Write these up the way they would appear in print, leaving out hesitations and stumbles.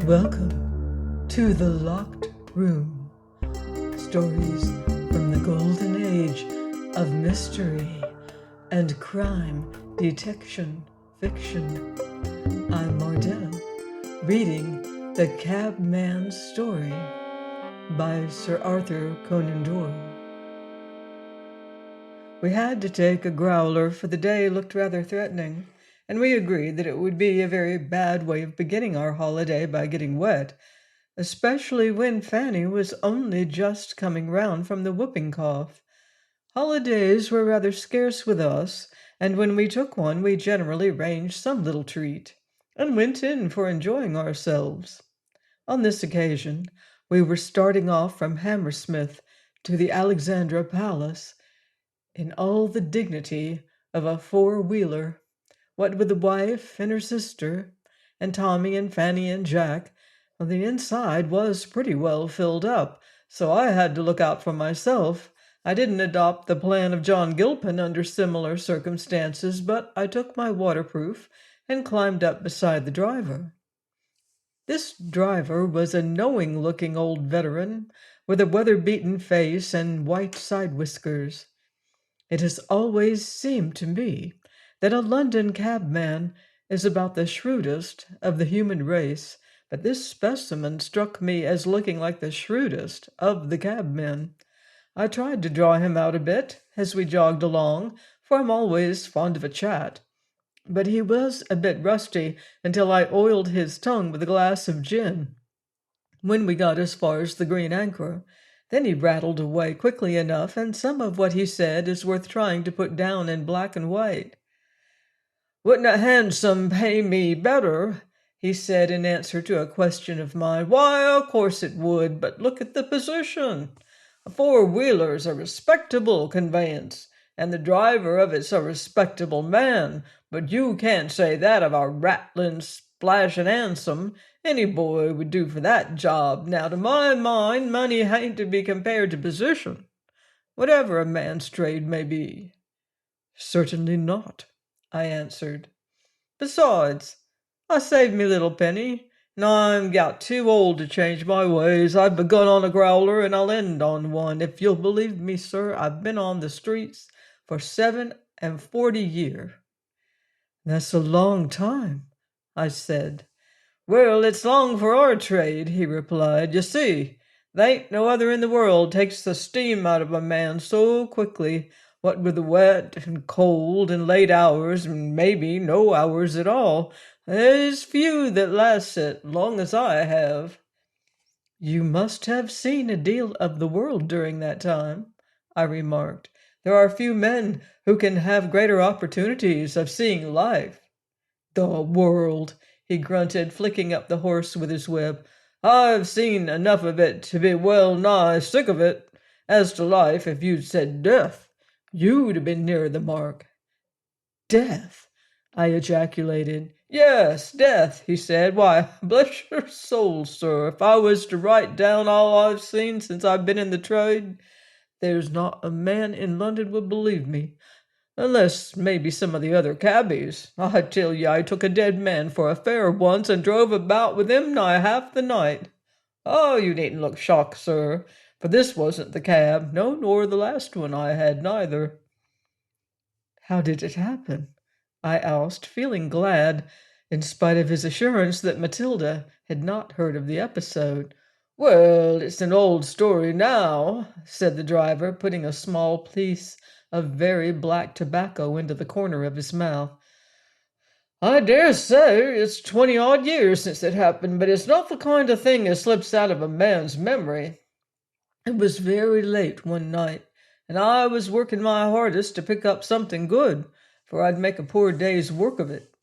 Welcome to the Locked Room. Stories from the golden age of mystery and crime detection fiction. I'm Mardell, reading The Cabman Story by Sir Arthur Conan Doyle. We had to take a growler, for the day looked rather threatening, and we agreed that it would be a very bad way of beginning our holiday by getting wet, especially when Fanny was only just coming round from the whooping cough. Holidays were rather scarce with us, and when we took one, we generally arranged some little treat, and went in for enjoying ourselves. On this occasion, we were starting off from Hammersmith to the Alexandra Palace, in all the dignity of a four-wheeler, what with the wife and her sister, and Tommy and Fanny and Jack. Well, the inside was pretty well filled up, so I had to look out for myself. I didn't adopt the plan of John Gilpin under similar circumstances, but I took my waterproof and climbed up beside the driver. This driver was a knowing-looking old veteran with a weather-beaten face and white side-whiskers. It has always seemed to me that a London cabman is about the shrewdest of the human race, but this specimen struck me as looking like the shrewdest of the cabmen. I tried to draw him out a bit as we jogged along, for I'm always fond of a chat, but he was a bit rusty until I oiled his tongue with a glass of gin. When we got as far as the Green Anchor, then he rattled away quickly enough, and some of what he said is worth trying to put down in black and white. "Wouldn't a hansom pay me better?" he said in answer to a question of mine. "Why, of course it would, but look at the position. A four-wheeler's a respectable conveyance, and the driver of it's a respectable man, but you can't say that of a rattling, splashing hansom. Any boy would do for that job. Now, to my mind, money ain't to be compared to position, whatever a man's trade may be." "Certainly not," I answered. "Besides, I saved me little penny, and I'm got too old to change my ways. I've begun on a growler, and I'll end on one. If you'll believe me, sir, I've been on the streets for 47 year." "That's a long time," I said. "Well, it's long for our trade," he replied. "You see, there ain't no other in the world takes the steam out of a man so quickly, what with the wet and cold and late hours, and maybe no hours at all. There's few that lasts it long as I have." "You must have seen a deal of the world during that time," I remarked. "There are few men who can have greater opportunities of seeing life." "The world!" he grunted, flicking up the horse with his whip. "I've seen enough of it to be well nigh sick of it. As to life, if you'd said death, you'd have been nearer the mark." "Death!" I ejaculated. "Yes, death," he said. "Why, bless your soul, sir, if I was to write down all I've seen since I've been in the trade, there's not a man in London would believe me. Unless maybe some of the other cabbies. I tell you, I took a dead man for a fare once and drove about with him nigh half the night. Oh, you needn't look shocked, sir, for this wasn't the cab, no, nor the last one I had neither." "How did it happen?" I asked, feeling glad, in spite of his assurance that Matilda had not heard of the episode. "Well, it's an old story now," said the driver, putting a small piece of very black tobacco into the corner of his mouth. "I dare say it's 20-odd years since it happened, but it's not the kind of thing that slips out of a man's memory. It was very late one night, and I was working my hardest to pick up something good, for I'd make a poor day's work of it.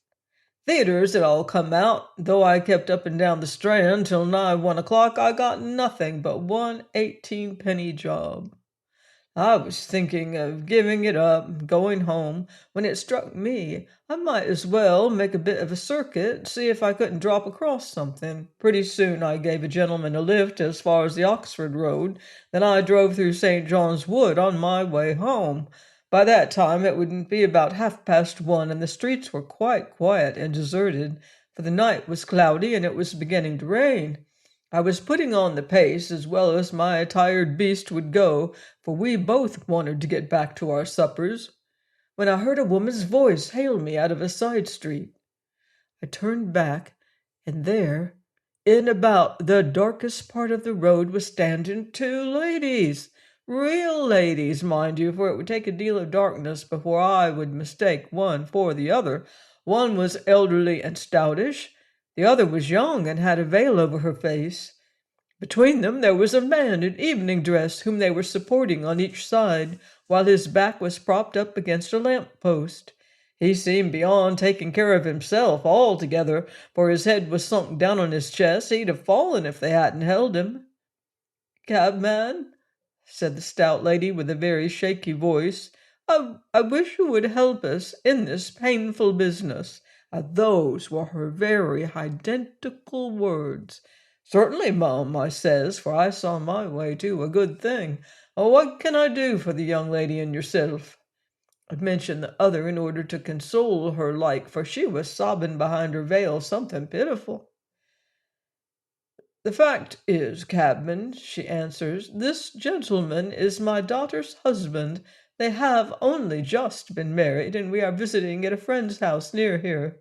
Theatres had all come out. Though I kept up and down the Strand till nigh 1 o'clock, I got nothing but one 18-penny job. I was thinking of giving it up and going home, when it struck me I might as well make a bit of a circuit, see if I couldn't drop across something. Pretty soon I gave a gentleman a lift as far as the Oxford Road, then I drove through St. John's Wood on my way home. By that time it would be about 1:30, and the streets were quite quiet and deserted. for the night was cloudy and it was beginning to rain. I was putting on the pace as well as my tired beast would go, for we both wanted to get back to our suppers, when I heard a woman's voice hail me out of a side street. I turned back, and there, in about the darkest part of the road, was standing two ladies. Real ladies, mind you, for it would take a deal of darkness before I would mistake one for the other. One was elderly and stoutish, the other was young and had a veil over her face. Between them there was a man in evening dress whom they were supporting on each side, while his back was propped up against a lamp-post. He seemed beyond taking care of himself altogether, for his head was sunk down on his chest. He'd have fallen if they hadn't held him. "Cabman," said the stout lady with a very shaky voice, I wish you would help us in this painful business." Those were her very identical words. "Certainly, mum," I says, for I saw my way to a good thing. "What can I do for the young lady and yourself?" I mentioned the other in order to console her like, for she was sobbing behind her veil something pitiful. "The fact is, cabman," she answers, "this gentleman is my daughter's husband. They have only just been married, and we are visiting at a friend's house near here.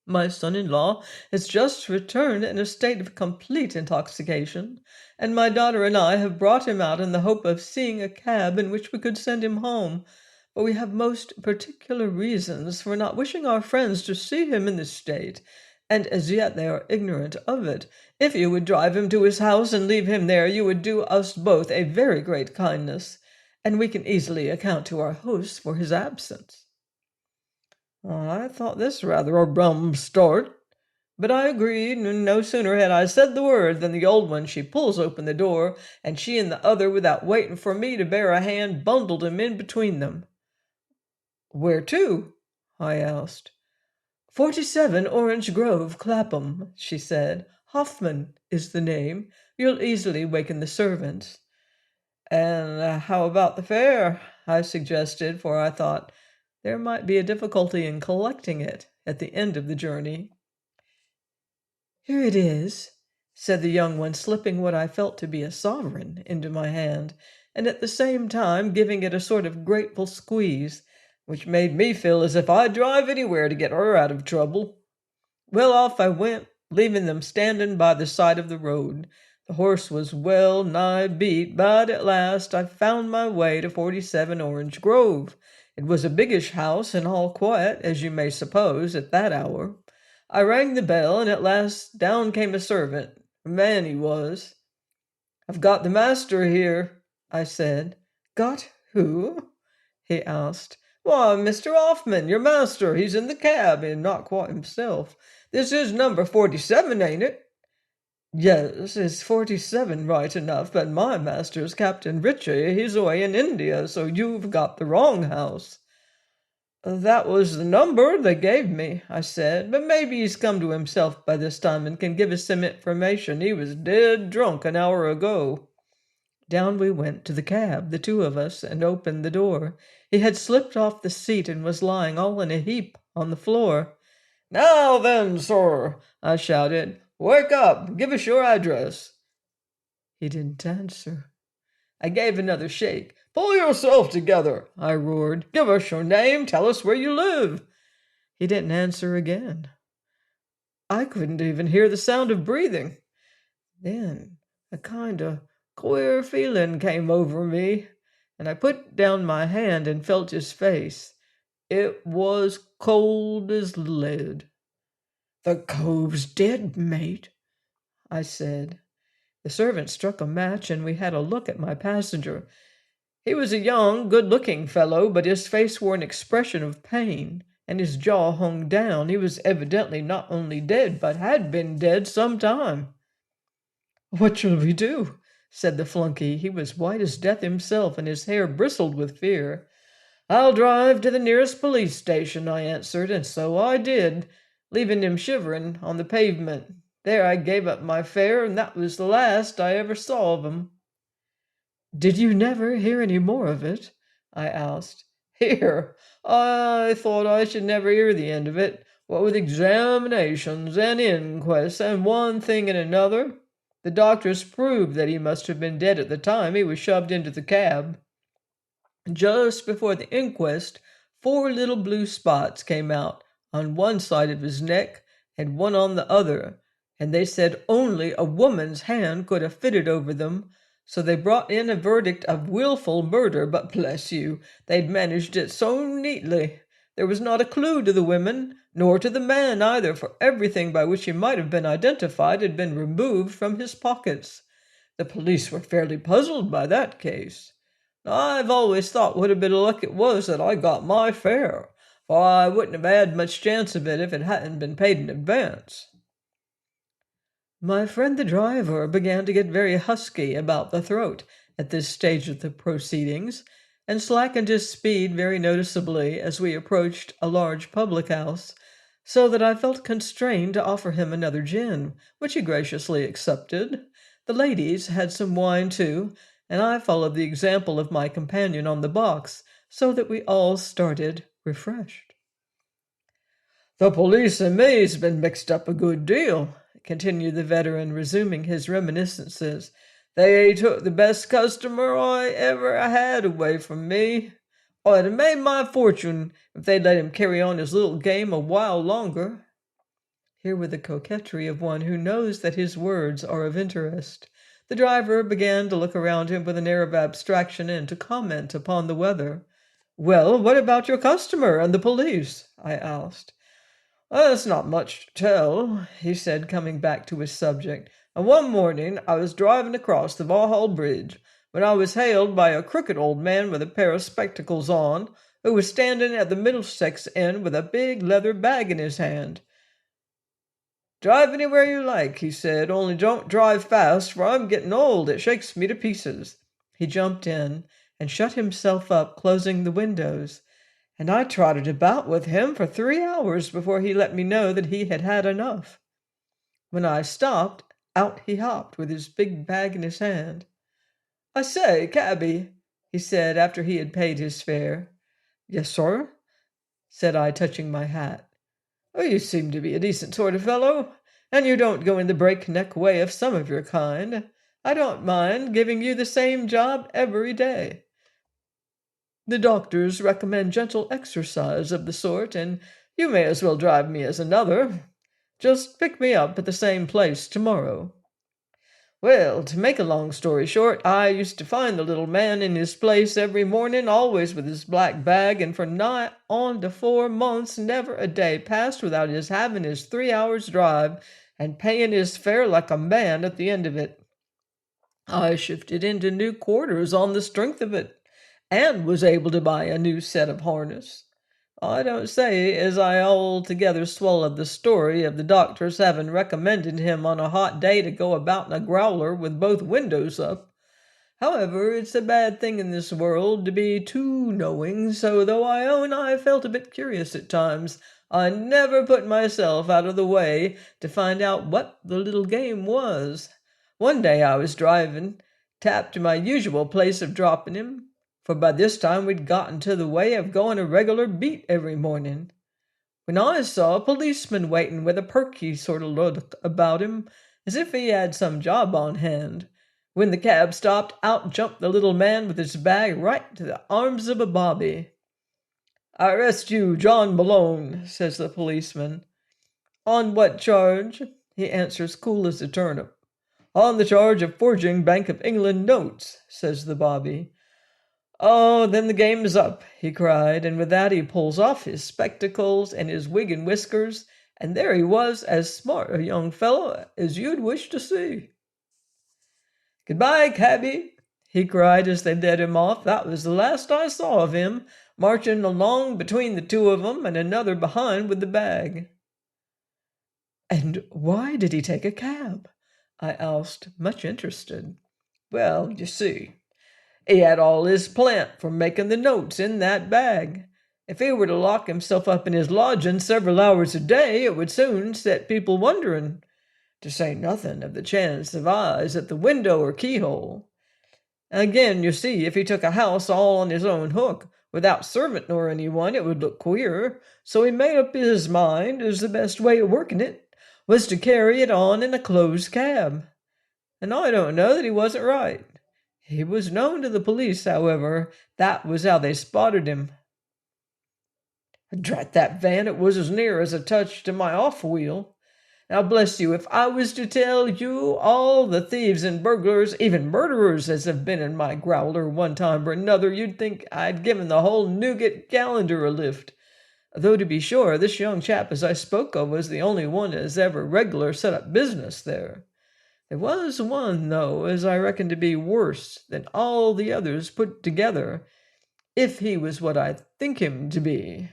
My son-in-law has just returned in a state of complete intoxication, and my daughter and I have brought him out in the hope of seeing a cab in which we could send him home, but we have most particular reasons for not wishing our friends to see him in this state, and as yet they are ignorant of it. If you would drive him to his house and leave him there, you would do us both a very great kindness, and we can easily account to our host for his absence." I thought this rather a rum start, but I agreed, and no sooner had I said the word than the old one she pulls open the door, and she and the other, without waiting for me to bear a hand, bundled him in between them. "Where to?" I asked. "47 Orange Grove, Clapham," she said. "Hoffman is the name. You'll easily waken the servants." "And how about the fare?" I suggested, for I thought there might be a difficulty in collecting it at the end of the journey. "Here it is," said the young one, slipping what I felt to be a sovereign into my hand, and at the same time giving it a sort of grateful squeeze, which made me feel as if I'd drive anywhere to get her out of trouble. Well, off I went, leaving them standing by the side of the road. The horse was well nigh beat, but at last I found my way to 47 Orange Grove. It was a biggish house, and all quiet, as you may suppose, at that hour. I rang the bell, and at last down came a servant. A man he was. "I've got the master here," I said. "Got who?" he asked. "Why, Mr. Hoffman, your master. He's in the cab, and not quite himself. This is number 47, ain't it?" "Yes, it's 47 right enough, but my master's Captain Ritchie. He's away in India, so you've got the wrong house." "That was the number they gave me," I said, "but maybe he's come to himself by this time and can give us some information. He was dead drunk an hour ago." Down we went to the cab, the two of us, and opened the door. He had slipped off the seat and was lying all in a heap on the floor. "Now then, sir," I shouted, "wake up! Give us your address." He didn't answer. I gave another shake. "Pull yourself together," I roared. "Give us your name. Tell us where you live." He didn't answer again. I couldn't even hear the sound of breathing. Then a kind of queer feeling came over me, and I put down my hand and felt his face. It was cold as lead. "The cove's dead, mate," I said. The servant struck a match, and we had a look at my passenger. He was a young, good-looking fellow, but his face wore an expression of pain, and his jaw hung down. He was evidently not only dead, but had been dead some time. "What shall we do?" said the flunkey. He was white as death himself, and his hair bristled with fear. "I'll drive to the nearest police station," I answered, and so I did, leaving him shivering on the pavement. There I gave up my fare, and that was the last I ever saw of him. "Did you never hear any more of it?" I asked. "Hear? I thought I should never hear the end of it. What with examinations and inquests and one thing and another, the doctors proved that he must have been dead at the time he was shoved into the cab. Just before the inquest, 4 little blue spots came out on one side of his neck and one on the other, and they said only a woman's hand could have fitted over them, so they brought in a verdict of willful murder, but bless you, they'd managed it so neatly. There was not a clue to the women, nor to the man either, for everything by which he might have been identified had been removed from his pockets. The police were fairly puzzled by that case. I've always thought what a bit of luck it was that I got my fare, for I wouldn't have had much chance of it if it hadn't been paid in advance. My friend the driver began to get very husky about the throat at this stage of the proceedings, and slackened his speed very noticeably as we approached a large public house, so that I felt constrained to offer him another gin, which he graciously accepted. The ladies had some wine too, and I followed the example of my companion on the box, so that we all started refreshed. "The police and me's been mixed up a good deal," continued the veteran, resuming his reminiscences. "They took the best customer I ever had away from me. I'd have made my fortune if they'd let him carry on his little game a while longer." Here with the coquetry of one who knows that his words are of interest, the driver began to look around him with an air of abstraction and to comment upon the weather. "Well, what about your customer and the police?" I asked. "That's not much to tell," he said, coming back to his subject. "And one morning I was driving across the Vauxhall Bridge when I was hailed by a crooked old man with a pair of spectacles on, who was standing at the Middlesex end with a big leather bag in his hand. 'Drive anywhere you like,' he said, 'only don't drive fast, for I'm getting old. It shakes me to pieces.' He jumped in and shut himself up, closing the windows, and I trotted about with him for 3 hours before he let me know that he had had enough. When I stopped, out he hopped with his big bag in his hand. 'I say, cabby,' he said after he had paid his fare. 'Yes, sir,' said I, touching my hat. 'Oh, you seem to be a decent sort of fellow, and you don't go in the breakneck way of some of your kind. I don't mind giving you the same job every day. The doctors recommend gentle exercise of the sort, and you may as well drive me as another. Just pick me up at the same place tomorrow.' Well, to make a long story short, I used to find the little man in his place every morning, always with his black bag, and for nigh on to 4 months never a day passed without his having his 3 hours' drive and paying his fare like a man at the end of it. I shifted into new quarters on the strength of it, and was able to buy a new set of harness. I don't say as I altogether swallowed the story of the doctor's having recommended him on a hot day to go about in a growler with both windows up. However, it's a bad thing in this world to be too knowing, so though I own I felt a bit curious at times, I never put myself out of the way to find out what the little game was. One day I was driving, tapped to my usual place of dropping him, for by this time we'd gotten to the way of going a regular beat every morning, when I saw a policeman waiting with a perky sort of look about him, as if he had some job on hand. When the cab stopped, out jumped the little man with his bag right to the arms of a bobby. 'I arrest you, John Malone,' says the policeman. 'On what charge?' he answers, cool as a turnip. 'On the charge of forging Bank of England notes,' says the bobby. 'Oh, then the game's up,' he cried, and with that he pulls off his spectacles and his wig and whiskers, and there he was, as smart a young fellow as you'd wish to see. 'Goodbye, cabby,' he cried as they led him off. That was the last I saw of him, marching along between the two of 'em and another behind with the bag." "And why did he take a cab?" I asked, much interested. "Well, you see, he had all his plant for making the notes in that bag. If he were to lock himself up in his lodging several hours a day, it would soon set people wondering, to say nothing of the chance of eyes at the window or keyhole. Again, you see, if he took a house all on his own hook, Without servant nor anyone, it would look queer, so he made up his mind as the best way of working it was to carry it on in a closed cab. And I don't know that he wasn't right. He was known to the police, however. That was how they spotted him. Drat that van, it was as near as a touch to my off-wheel. Now, bless you, if I was to tell you all the thieves and burglars, even murderers, as have been in my growler one time or another, you'd think I'd given the whole Newgate calendar a lift. Though, to be sure, this young chap as I spoke of was the only one as ever regular set up business there. There was one, though, as I reckon to be worse than all the others put together, if he was what I think him to be.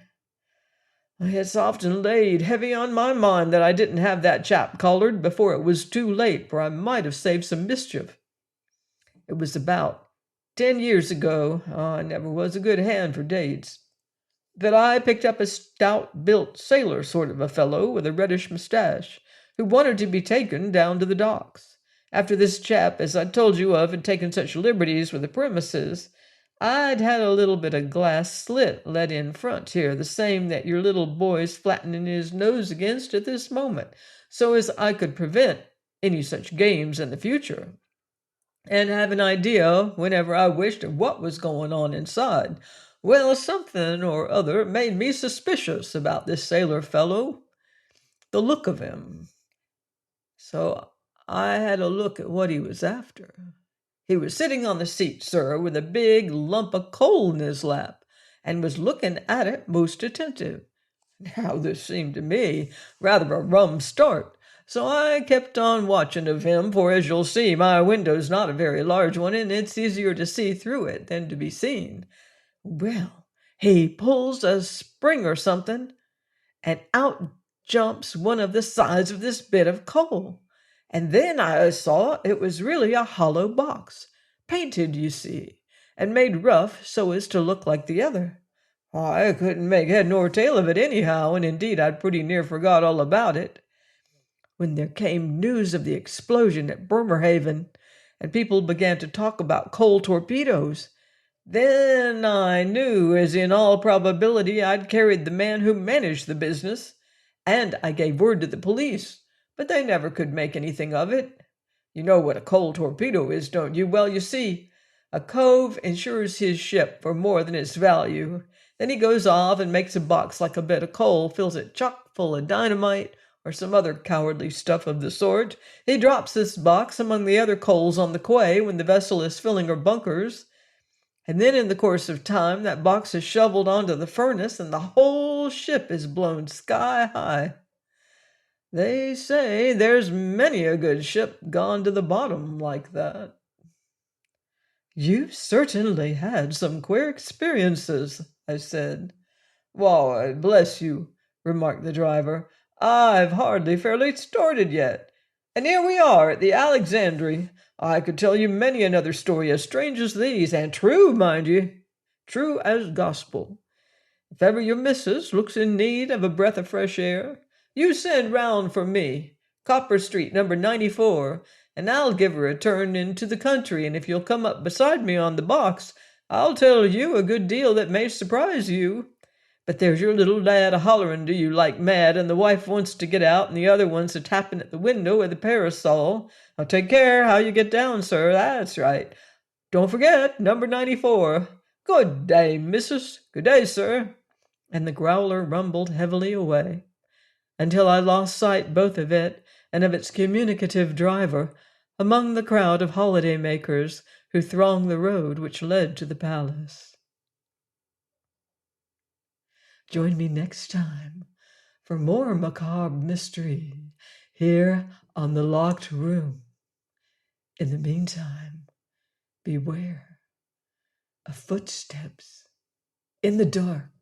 It's often laid heavy on my mind that I didn't have that chap collared before it was too late, for I might have saved some mischief. It was about 10 years ago. I never was a good hand for dates. But I picked up a stout-built sailor sort of a fellow with a reddish moustache, who wanted to be taken down to the docks. After this chap, as I told you of, had taken such liberties with the premises, I'd had a little bit of glass slit let in front here, the same that your little boy's flattening his nose against at this moment, so as I could prevent any such games in the future, and have an idea, whenever I wished, of what was going on inside. Well, something or other made me suspicious about this sailor fellow, the look of him. So I had a look at what he was after. He was sitting on the seat, sir, with a big lump of coal in his lap, and was looking at it most attentive. Now, this seemed to me rather a rum start, so I kept on watching of him, for as you'll see, my window's not a very large one, and it's easier to see through it than to be seen. Well, he pulls a spring or something, and out jumps one of the sides of this bit of coal. And then I saw it was really a hollow box, painted, you see, and made rough so as to look like the other. I couldn't make head nor tail of it anyhow, and indeed I'd pretty near forgot all about it, when there came news of the explosion at Bremerhaven, and people began to talk about coal torpedoes. Then I knew, as in all probability I'd carried the man who managed the business, and I gave word to the police, but they never could make anything of it. You know what a coal torpedo is, don't you? Well, you see, a cove insures his ship for more than its value. Then he goes off and makes a box like a bed of coal, fills it chock full of dynamite, or some other cowardly stuff of the sort. He drops this box among the other coals on the quay when the vessel is filling her bunkers, and then in the course of time that box is shoveled onto the furnace, and the whole ship is blown sky high. They say there's many a good ship gone to the bottom like that. You've certainly had some queer experiences, I said. Why, bless you, remarked the driver, I've hardly fairly started yet. And here we are at the Alexandry. I could tell you many another story as strange as these, and true, mind you, true as gospel. If ever your missus looks in need of a breath of fresh air, you send round for me, Copper Street, number 94, and I'll give her a turn into the country, and if you'll come up beside me on the box, I'll tell you a good deal that may surprise you. But there's your little lad a-hollering to you like mad, and the wife wants to get out, and the other one's a-tapping at the window with a parasol. Now take care how you get down, sir. That's right. Don't forget, number 94. Good day, missus. Good day, sir. And the growler rumbled heavily away, until I lost sight both of it and of its communicative driver among the crowd of holiday-makers who thronged the road which led to the palace. Join me next time for more macabre mystery here on The Locked Room. In the meantime, beware of footsteps in the dark.